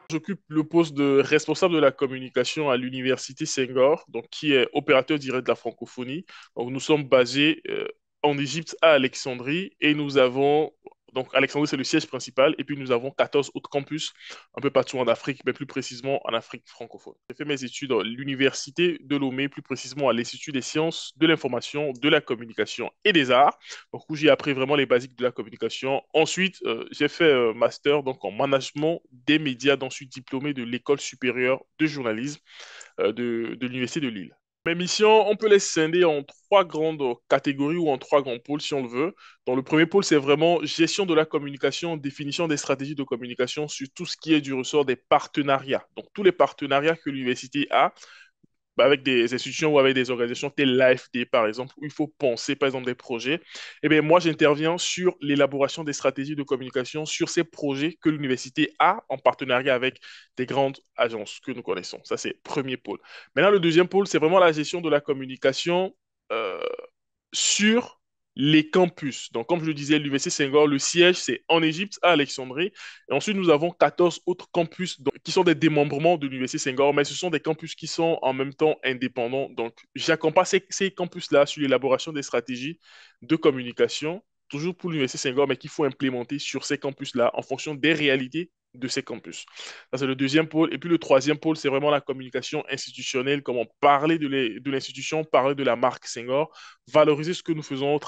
J'occupe le poste de responsable de la communication à l'université Senghor, donc qui est opérateur direct de la francophonie. Donc nous sommes basés en Égypte à Alexandrie et nous avons donc Alexandrie c'est le siège principal et puis nous avons 14 autres campus un peu partout en Afrique, mais plus précisément en Afrique francophone. J'ai fait mes études à l'université de Lomé, plus précisément à l'Institut des sciences de l'information, de la communication et des arts, donc où j'ai appris vraiment les basiques de la communication. Ensuite, j'ai fait master donc en management des médias, donc je suis diplômé de l'école supérieure de journalisme de l'université de Lille. Mes missions, on peut les scinder en trois grandes catégories ou en trois grands pôles si on le veut. Donc le premier pôle, c'est vraiment gestion de la communication, définition des stratégies de communication sur tout ce qui est du ressort des partenariats. Donc tous les partenariats que l'université a avec des institutions ou avec des organisations telles l'AFD, par exemple, où il faut penser, par exemple, des projets, eh bien, moi, j'interviens sur l'élaboration des stratégies de communication sur ces projets que l'université a en partenariat avec des grandes agences que nous connaissons. Ça, c'est le premier pôle. Maintenant, le deuxième pôle, c'est vraiment la gestion de la communication euh, sur les campus. Donc, comme je le disais, l'UVC Senghor, le siège, c'est en Égypte, à Alexandrie. Et ensuite, nous avons 14 autres campus qui sont des démembrements de l'UVC Senghor, mais ce sont des campus qui sont en même temps indépendants. Donc, j'accompagne ces campus-là sur l'élaboration des stratégies de communication, toujours pour l'UVC Senghor, mais qu'il faut implémenter sur ces campus-là en fonction des réalités de ces campus. Ça, c'est le deuxième pôle. Et puis le troisième pôle, c'est vraiment la communication institutionnelle, comment parler de l'institution, parler de la marque Senghor, valoriser ce que nous faisons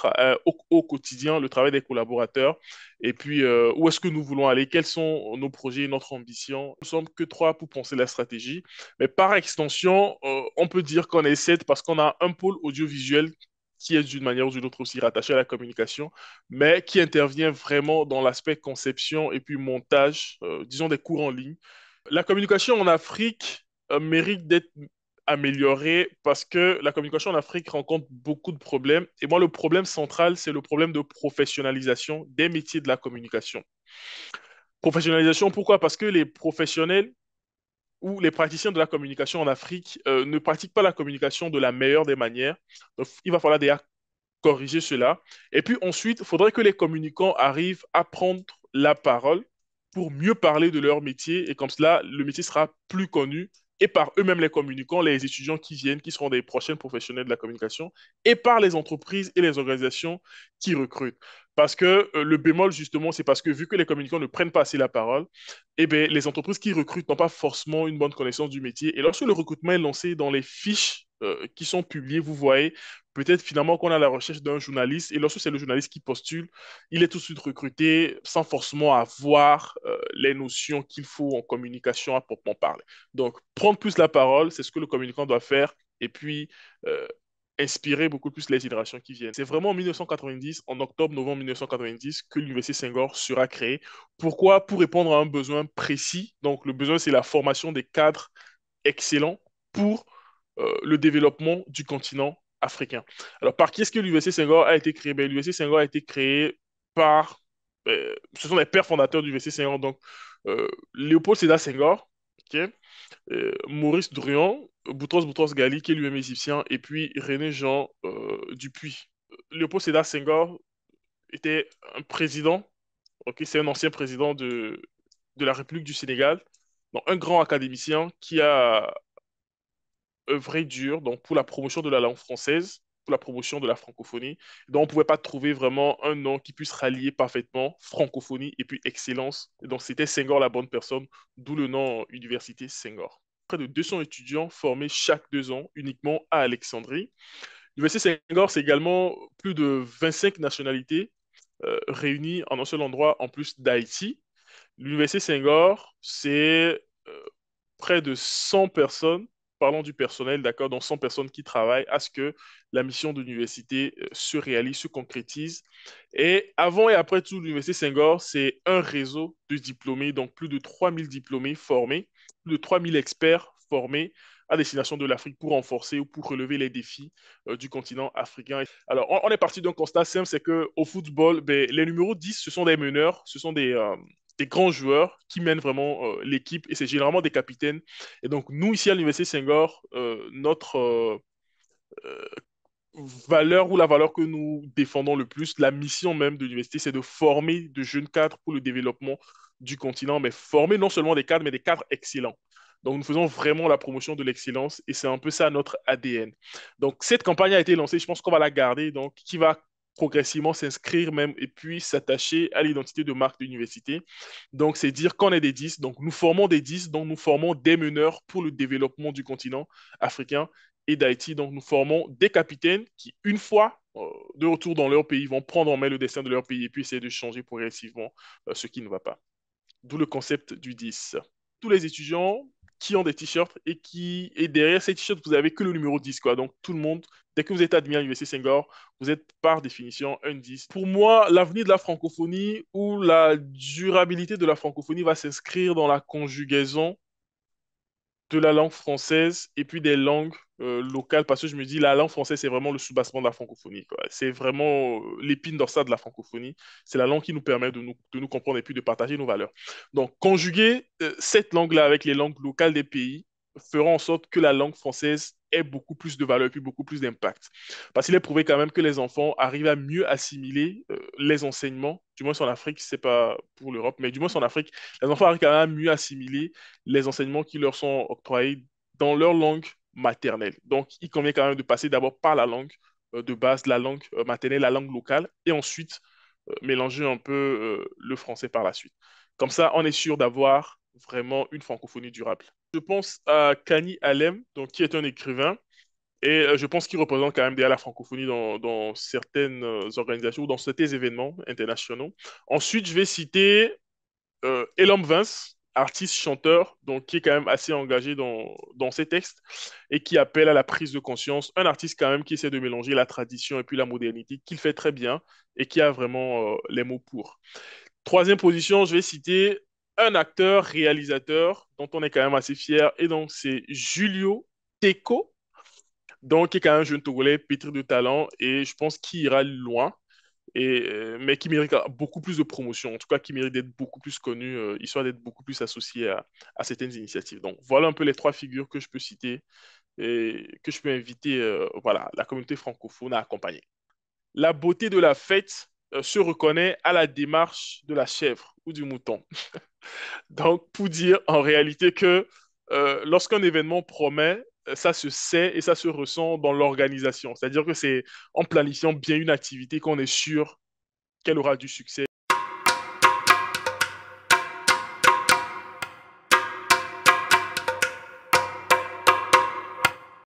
au quotidien, le travail des collaborateurs, et puis où est-ce que nous voulons aller, quels sont nos projets, notre ambition. Nous sommes que trois pour penser la stratégie, mais par extension, on peut dire qu'on est sept parce qu'on a un pôle audiovisuel qui est d'une manière ou d'une autre aussi rattaché à la communication, mais qui intervient vraiment dans l'aspect conception et puis montage, disons des cours en ligne. La communication en Afrique mérite d'être améliorée parce que la communication en Afrique rencontre beaucoup de problèmes. Et moi, le problème central, c'est le problème de professionnalisation des métiers de la communication. Professionnalisation, pourquoi? Parce que les professionnels ou les praticiens de la communication en Afrique ne pratiquent pas la communication de la meilleure des manières. Donc, il va falloir déjà corriger cela. Et puis ensuite, il faudrait que les communicants arrivent à prendre la parole pour mieux parler de leur métier. Et comme cela, le métier sera plus connu. Et par eux-mêmes, les communicants, les étudiants qui viennent, qui seront des prochains professionnels de la communication, et par les entreprises et les organisations qui recrutent. Parce que le bémol, justement, c'est parce que vu que les communicants ne prennent pas assez la parole, eh bien, les entreprises qui recrutent n'ont pas forcément une bonne connaissance du métier. Et lorsque le recrutement est lancé dans les fiches qui sont publiées, vous voyez peut-être finalement qu'on a la recherche d'un journaliste et lorsque c'est le journaliste qui postule, il est tout de suite recruté sans forcément avoir les notions qu'il faut en communication à proprement parler. Donc, prendre plus la parole, c'est ce que le communicant doit faire et puis euh, inspirer beaucoup plus les générations qui viennent. C'est vraiment en 1990, en octobre-novembre 1990, que l'Université Senghor sera créée. Pourquoi? Pour répondre à un besoin précis. Donc, le besoin, c'est la formation des cadres excellents pour le développement du continent africain. Alors, par qui est-ce que l'UVC Senghor a été créé? Ben, l'UVC Senghor a été créé par... ce sont les pères fondateurs du UVC Senghor, donc Léopold Sédar Senghor, ok, Maurice Druon, Boutros Boutros-Ghali, qui est lui-même égyptien, et puis René Jean Dupuy. Léopold Sédar Senghor était un président, ok, c'est un ancien président de la République du Sénégal, donc un grand académicien qui a œuvré dur donc, pour la promotion de la langue française, pour la promotion de la francophonie. Donc, on ne pouvait pas trouver vraiment un nom qui puisse rallier parfaitement francophonie et puis excellence. Et donc, c'était Senghor la bonne personne, d'où le nom Université Senghor. Près de 200 étudiants formés chaque 2 ans uniquement à Alexandrie. L'Université Senghor, c'est également plus de 25 nationalités réunies en un seul endroit, en plus d'Haïti. L'Université Senghor, c'est près de 100 personnes, parlons du personnel, d'accord, donc 100 personnes qui travaillent à ce que la mission de l'université se réalise, se concrétise. Et avant et après tout, l'Université Senghor, c'est un réseau de diplômés, donc plus de 3000 diplômés formés, plus de 3000 experts formés à destination de l'Afrique pour renforcer ou pour relever les défis du continent africain. Alors, on est parti d'un constat simple, c'est que au football, ben, les numéros 10, ce sont des meneurs, ce sont des grands joueurs qui mènent vraiment l'équipe et c'est généralement des capitaines. Et donc, nous, ici à l'Université Senghor, notre euh, valeur ou la valeur que nous défendons le plus, la mission même de l'université, c'est de former de jeunes cadres pour le développement du continent, mais former non seulement des cadres, mais des cadres excellents. Donc, nous faisons vraiment la promotion de l'excellence et c'est un peu ça notre ADN. Donc, cette campagne a été lancée, je pense qu'on va la garder, donc, qui va progressivement s'inscrire même et puis s'attacher à l'identité de marque de l'université. Donc, c'est dire qu'on est des 10. Donc, nous formons des 10. Donc, nous formons des meneurs pour le développement du continent africain et d'Haïti. Donc, nous formons des capitaines qui, une fois de retour dans leur pays, vont prendre en main le destin de leur pays et puis essayer de changer progressivement ce qui ne va pas. D'où le concept du 10. Tous les étudiants qui ont des t-shirts et derrière ces t-shirts, vous avez que le numéro 10, quoi. Donc, tout le monde, dès que vous êtes admis à l'Université Senghor, vous êtes par définition un 10. Pour moi, l'avenir de la francophonie ou la durabilité de la francophonie va s'inscrire dans la conjugaison de la langue française et puis des langues locales, parce que je me dis, la langue française, c'est vraiment le soubassement de la francophonie, quoi. C'est vraiment l'épine dorsale de la francophonie. C'est la langue qui nous permet de nous comprendre et puis de partager nos valeurs. Donc, conjuguer cette langue-là avec les langues locales des pays fera en sorte que la langue française ait beaucoup plus de valeur et puis beaucoup plus d'impact. Parce qu'il est prouvé quand même que les enfants arrivent à mieux assimiler les enseignements, du moins en Afrique, c'est pas pour l'Europe, mais du moins en Afrique, les enfants arrivent quand même à mieux assimiler les enseignements qui leur sont octroyés dans leur langue maternelle. Donc, il convient quand même de passer d'abord par la langue de base, la langue maternelle, la langue locale, et ensuite mélanger un peu le français par la suite. Comme ça, on est sûr d'avoir vraiment une francophonie durable. Je pense à Kani Alem, donc, qui est un écrivain, et je pense qu'il représente quand même déjà la francophonie dans certaines organisations ou dans certains événements internationaux. Ensuite, je vais citer Elom Vince, artiste chanteur, donc qui est quand même assez engagé dans ses textes et qui appelle à la prise de conscience. Un artiste quand même qui essaie de mélanger la tradition et puis la modernité, qu'il fait très bien et qui a vraiment les mots pour. Troisième position, je vais citer un acteur, réalisateur dont on est quand même assez fier et donc c'est Julio Teco, donc qui est quand même un jeune Togolais pétri de talent et je pense qu'il ira loin mais qui mérite beaucoup plus de promotion, en tout cas qui mérite d'être beaucoup plus connu, histoire d'être beaucoup plus associé à certaines initiatives. Donc voilà un peu les trois figures que je peux citer et que je peux inviter voilà, la communauté francophone à accompagner. La beauté de la fête se reconnaît à la démarche de la chèvre ou du mouton. Donc pour dire en réalité que lorsqu'un événement promet, ça se sait et ça se ressent dans l'organisation. C'est-à-dire que c'est en planifiant bien une activité qu'on est sûr qu'elle aura du succès.